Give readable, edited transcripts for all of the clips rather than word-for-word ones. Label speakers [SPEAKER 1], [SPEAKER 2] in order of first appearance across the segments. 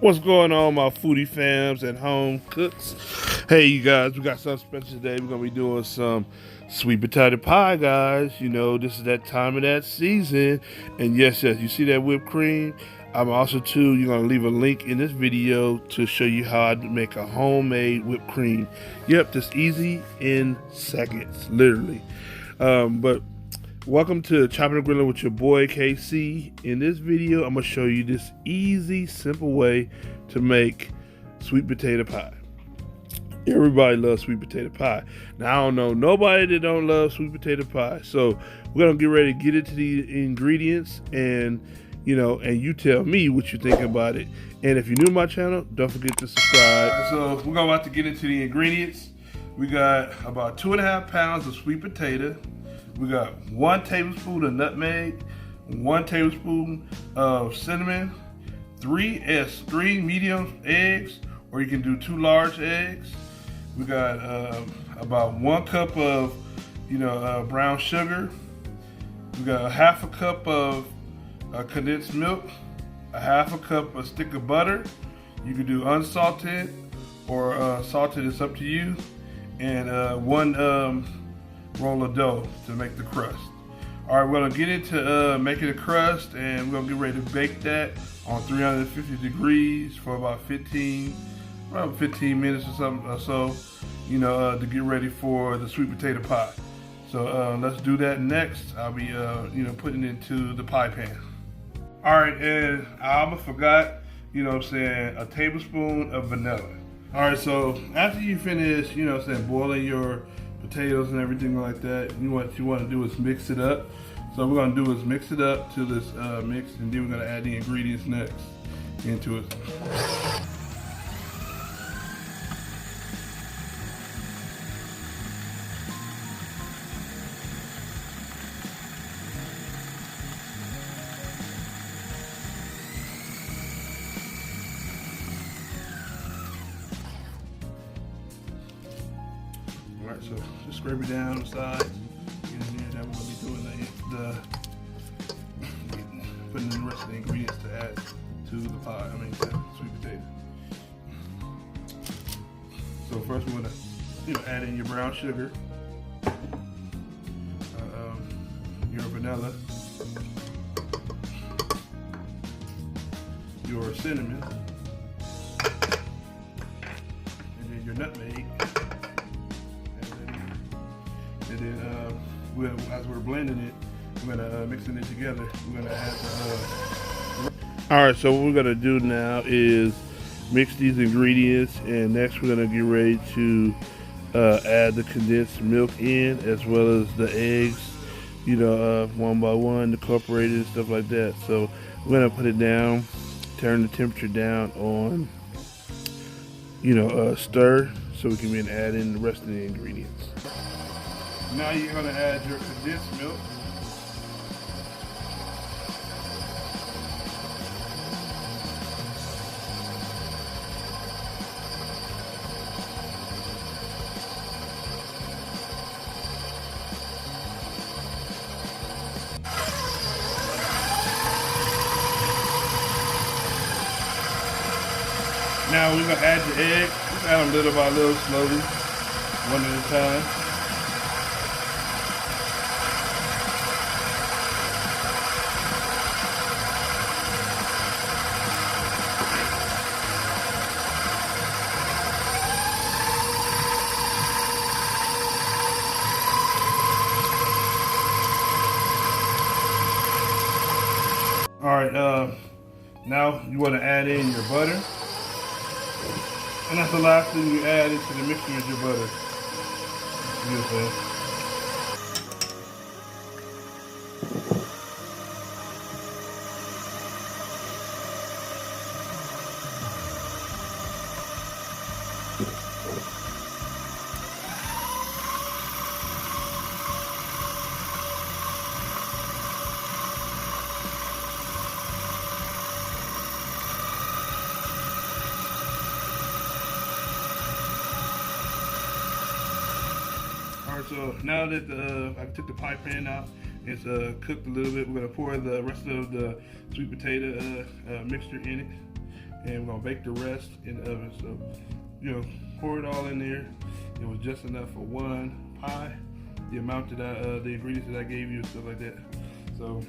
[SPEAKER 1] What's going on, my foodie fams and home cooks? Hey, you guys, we got something special today. We're gonna be doing some sweet potato pie, guys. You know, this is that time of that season, and yes, you see that whipped cream. I'm also too. You're gonna leave a link in this video to show you how to make a homemade whipped cream. Yep, just easy in seconds, literally. But welcome to Chopping and Grilling with your boy KC. In this video, I'm gonna show you this easy, simple way to make sweet potato pie. Everybody loves sweet potato pie. Now, I don't know nobody that don't love sweet potato pie. So we're gonna get ready to get into the ingredients, and you tell me what you think about it. And if you're new to my channel, don't forget to subscribe. So we're about to get into the ingredients. We got about 2.5 pounds of sweet potato. We got 1 tablespoon of nutmeg, 1 tablespoon of cinnamon, 3 medium eggs, or you can do 2 large eggs. We got about 1 cup of brown sugar. We got 1/2 cup of condensed milk, 1/2 cup of stick of butter. You can do unsalted or salted, it's up to you. And 1 roll of dough to make the crust. All right, we're gonna get into making the crust, and we're gonna get ready to bake that on 350 degrees for about 15 minutes or something or so, to get ready for the sweet potato pie. So let's do that next. I'll be putting it into the pie pan. All right, and I almost forgot, a tablespoon of vanilla. All right, so after you finish, boiling your potatoes and everything like that, what you want to do is mix it up. So what we're going to do is mix it up to this mix, and then we're going to add the ingredients next into it. Alright, so just scrape it down the sides. Then we're going to be doing putting in the rest of the ingredients to add to the pie, to sweet potato. So first we're going to add in your brown sugar, your vanilla, your cinnamon, and then your nutmeg. And then as we're blending it, we're gonna mixing it together. We're gonna add All right, so what we're gonna do now is mix these ingredients, and next we're gonna get ready to add the condensed milk in, as well as the eggs, one by one, incorporated and stuff like that. So we're gonna put it down, turn the temperature down on, stir, so we can add in the rest of the ingredients. Now you're going to add your condensed milk. Now we're going to add the egg. Just add them little by little, slowly, one at a time. All right, now you want to add in your butter, and that's the last thing you add into the mixture is your butter. So now that I took the pie pan out, it's cooked a little bit, we're going to pour the rest of the sweet potato mixture in it. and we're gonna bake the rest in the oven. So, pour it all in there. It was just enough for one pie. The amount that the ingredients that I gave you and stuff like that. So,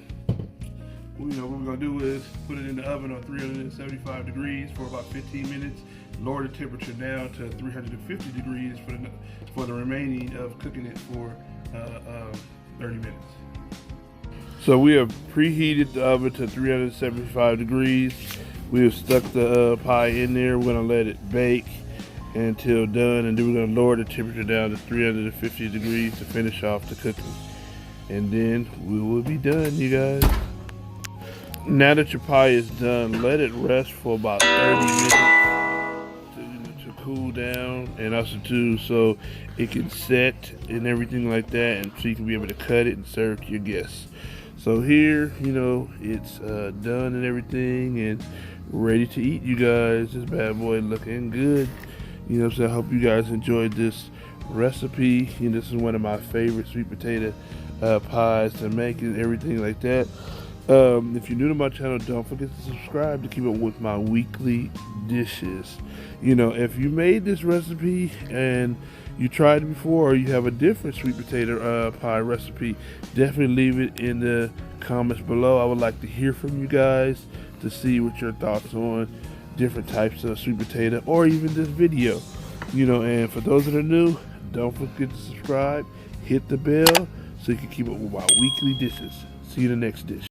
[SPEAKER 1] what we're gonna do is put it in the oven on 375 degrees for about 15 minutes. Lower the temperature down to 350 degrees for the remaining of cooking it for 30 minutes. So we have preheated the oven to 375 degrees. We have stuck the pie in there. We're gonna let it bake until done, and then we're gonna lower the temperature down to 350 degrees to finish off the cooking. And then we will be done, you guys. Now that your pie is done, let it rest for about 30 minutes to cool down, and also too so it can set and everything like that, and so you can be able to cut it and serve to your guests. So here, it's done and everything and ready to eat, you guys. This bad boy looking good. So I hope you guys enjoyed this recipe. This is one of my favorite sweet potato pies to make and everything like that. If you're new to my channel, don't forget to subscribe to keep up with my weekly dishes. If you made this recipe and you tried it before, or you have a different sweet potato pie recipe, definitely leave it in the comments below. I would like to hear from you guys to see what your thoughts on different types of sweet potato, or even this video. And for those that are new, don't forget to subscribe, hit the bell so you can keep up with my weekly dishes. See you in the next dish.